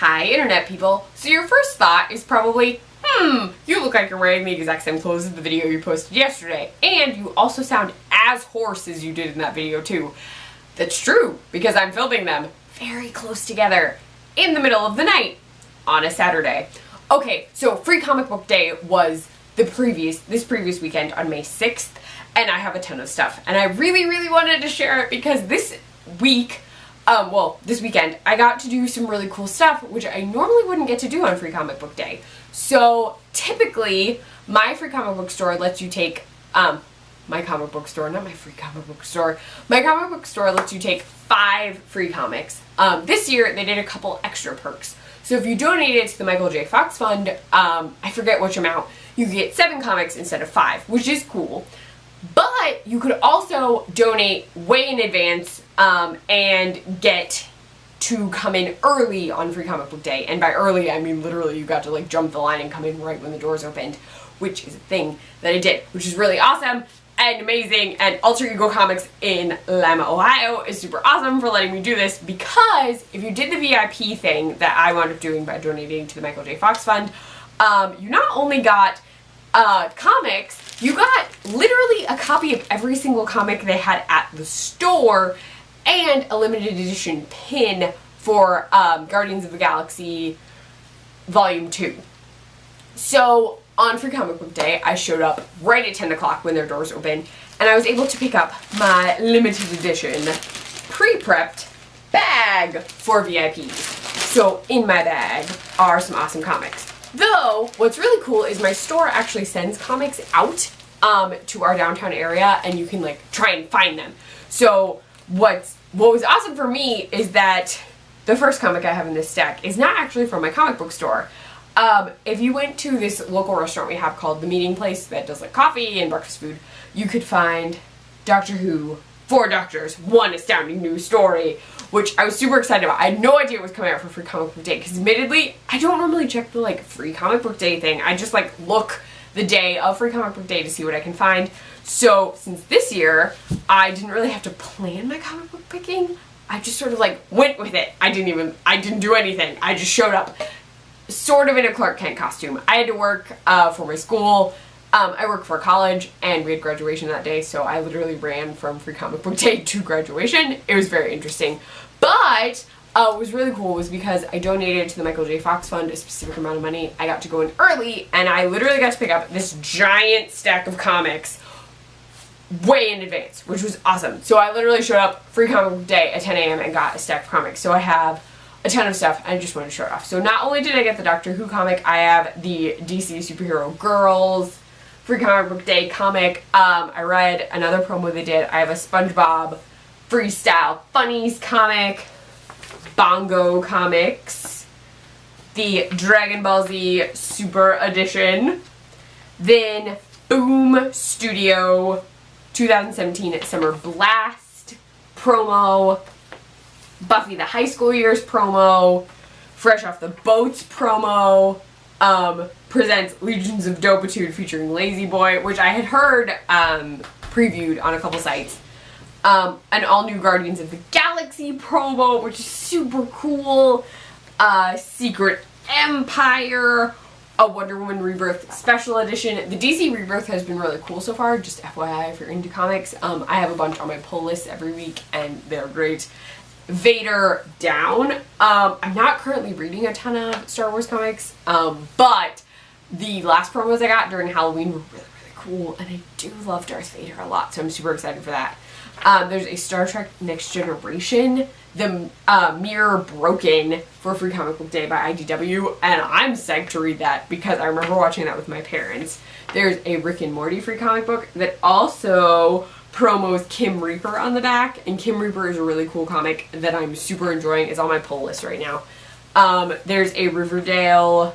Hi internet people. So your first thought is probably, you look like you're wearing the exact same clothes as the video you posted yesterday, and you also sound as hoarse as you did in that video too. That's true, because I'm filming them very close together in the middle of the night on a Saturday. Okay, so Free Comic Book Day was this previous weekend on May 6th, and I have a ton of stuff, and I really wanted to share it because this weekend, I got to do some really cool stuff, which I normally wouldn't get to do on Free Comic Book Day. So, typically, my free comic book store lets you take, my comic book store lets you take 5 free comics. This year, they did a couple extra perks. So if you donated to the Michael J. Fox Fund, I forget which amount, you get 7 comics instead of 5, which is cool. But you could also donate way in advance and get to come in early on Free Comic Book Day. And by early, I mean literally you got to like jump the line and come in right when the doors opened, which is a thing that I did, which is really awesome and amazing. And Alter Ego Comics in Lima, Ohio is super awesome for letting me do this, because if you did the VIP thing that I wound up doing by donating to the Michael J. Fox Fund, you not only got comics, you got literally a copy of every single comic they had at the store and a limited edition pin for Guardians of the Galaxy Volume 2. So on Free Comic Book Day, I showed up right at 10 o'clock when their doors opened, and I was able to pick up my limited edition pre-prepped bag for VIPs. So in my bag are some awesome comics. Though, what's really cool is my store actually sends comics out to our downtown area, and you can like try and find them. So what was awesome for me is that the first comic I have in this stack is not actually from my comic book store. If you went to this local restaurant we have called The Meeting Place that does like coffee and breakfast food, you could find Doctor Who, 4 Doctors, 1 Astounding New Story, which I was super excited about. I had no idea it was coming out for Free Comic Book Day, because admittedly, I don't normally check the like Free Comic Book Day thing. I just like look the day of Free Comic Book Day to see what I can find. So since this year, I didn't really have to plan my comic book picking. I just sort of like went with it. I didn't do anything. I just showed up sort of in a Clark Kent costume. I had to work for my school. I work for college, and we had graduation that day, so I literally ran from Free Comic Book Day to graduation. It was very interesting. But what was really cool was because I donated to the Michael J. Fox Fund a specific amount of money, I got to go in early, and I literally got to pick up this giant stack of comics way in advance, which was awesome. So I literally showed up Free Comic Book Day at 10 a.m. and got a stack of comics. So I have a ton of stuff, and I just wanted to show it off. So not only did I get the Doctor Who comic, I have the DC Superhero Girls Free Comic Book Day comic. I read another promo they did. I have a SpongeBob Freestyle Funnies comic, Bongo Comics, the Dragon Ball Z Super Edition, then Boom Studio 2017 Summer Blast promo, Buffy the High School Years promo, Fresh Off the Boats promo, presents Legions of Dopitude featuring Lazy Boy, which I had heard previewed on a couple sites, an all-new Guardians of the Galaxy promo, which is super cool, Secret Empire, a Wonder Woman Rebirth Special Edition. The DC Rebirth has been really cool so far, just FYI if you're into comics. I have a bunch on my pull list every week, and they're great. Vader Down. I'm not currently reading a ton of Star Wars comics, but the last promos I got during Halloween were really cool, and I do love Darth Vader a lot, so I'm super excited for that. There's a Star Trek Next Generation, the Mirror Broken for Free Comic Book Day by IDW, and I'm psyched to read that because I remember watching that with my parents. There's a Rick and Morty free comic book that also promos Kim Reaper on the back, and Kim Reaper is a really cool comic that I'm super enjoying. It's on my pull list right now. There's a Riverdale,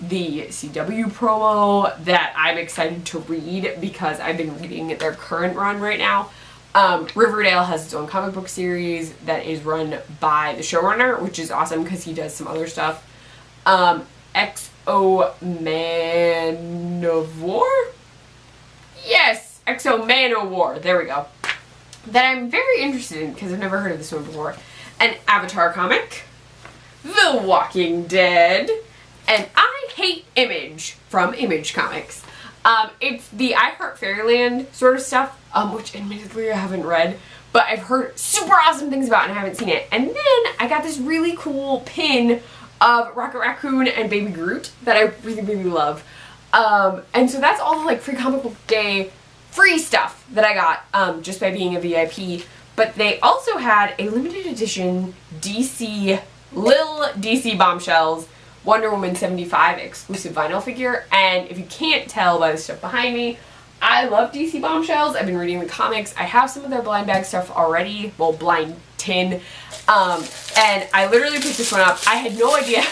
the CW promo that I'm excited to read because I've been reading their current run right now. Riverdale has its own comic book series that is run by the showrunner, which is awesome because he does some other stuff. Exo Manowar? Yes, Exo Manowar. There we go. That I'm very interested in because I've never heard of this one before. An Avatar comic. The Walking Dead, and I Hate Image from Image Comics. It's the Highr'd Fairyland sort of stuff, which admittedly I haven't read, but I've heard super awesome things about and I haven't seen it. And then I got this really cool pin of Rocket Raccoon and Baby Groot that I really, really love. And so that's all the like free comic book day free stuff that I got just by being a VIP. But they also had a limited edition DC Bombshells Wonder Woman 75 exclusive vinyl figure. And if you can't tell by the stuff behind me, I love DC Bombshells. I've been reading the comics. I have some of their blind bag stuff already. Well, blind tin. And I literally picked this one up. I had no idea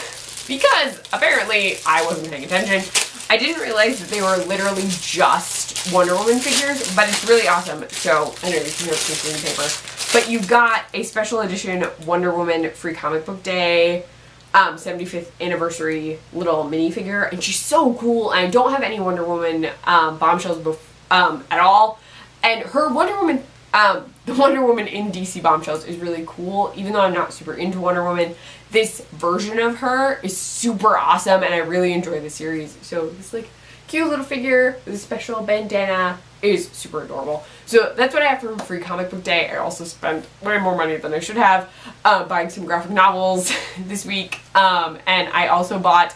because apparently I wasn't paying attention. I didn't realize that they were literally just Wonder Woman figures, but it's really awesome. So, I know you can have some green paper. But you've got a special edition Wonder Woman Free Comic Book Day 75th anniversary little minifigure, and she's so cool. And I don't have any Wonder Woman bombshells at all. And her Wonder Woman, the Wonder Woman in DC Bombshells is really cool. Even though I'm not super into Wonder Woman, this version of her is super awesome, and I really enjoy the series. So this like cute little figure with a special bandana is super adorable. So that's what I have for Free Comic Book Day. I also spent way more money than I should have buying some graphic novels this week. And I also bought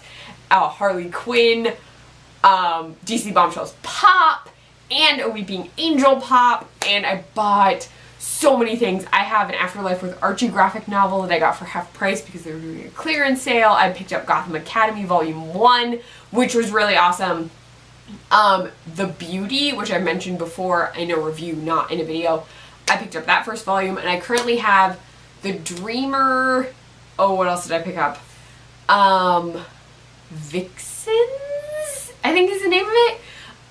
Harley Quinn, DC Bombshells Pop, and a Weeping Angel Pop, and I bought so many things. I have an Afterlife with Archie graphic novel that I got for half price because they were doing a clearance sale. I picked up Gotham Academy Volume 1, which was really awesome. The Beauty, which I mentioned before in a review, not in a video, I picked up that first volume, and I currently have The Dreamer. Oh, what else did I pick up? Vixens, I think is the name of it.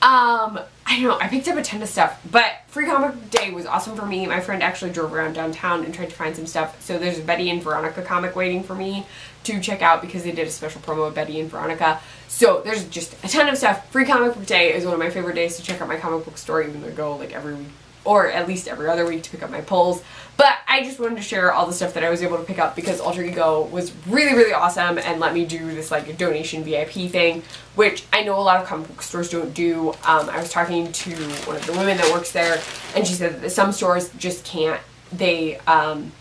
I don't know, I picked up a ton of stuff, but Free Comic Day was awesome for me. My friend actually drove around downtown and tried to find some stuff. So there's a Betty and Veronica comic waiting for me to check out because they did a special promo of Betty and Veronica. So there's just a ton of stuff. Free Comic Book Day is one of my favorite days to check out my comic book store, even though I go like every week, or at least every other week, to pick up my pulls. But I just wanted to share all the stuff that I was able to pick up because Alter Ego was really, really awesome and let me do this like donation VIP thing, which I know a lot of comic book stores don't do. I was talking to one of the women that works there, and she said that some stores just can't, they,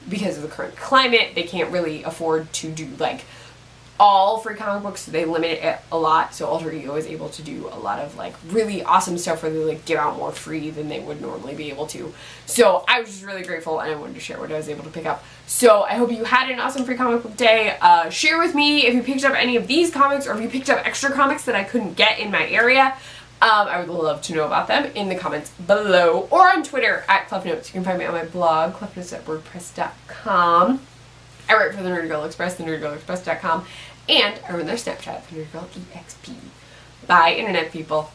because of the current climate, they can't really afford to do like all free comic books, so they limit it a lot. So Alter Ego is able to do a lot of like really awesome stuff where they like give out more free than they would normally be able to. So I was just really grateful, and I wanted to share what I was able to pick up. So I hope you had an awesome Free Comic Book Day. Share with me if you picked up any of these comics, or if you picked up extra comics that I couldn't get in my area. I would love to know about them in the comments below, or on Twitter at ClefNotes. You can find me on my blog, clefnotes@wordpress.com. I write for the Nerd Girl Express, thenerdgirlexpress.com, and I run their Snapchat, thenerdgirlexp. Bye, Internet people.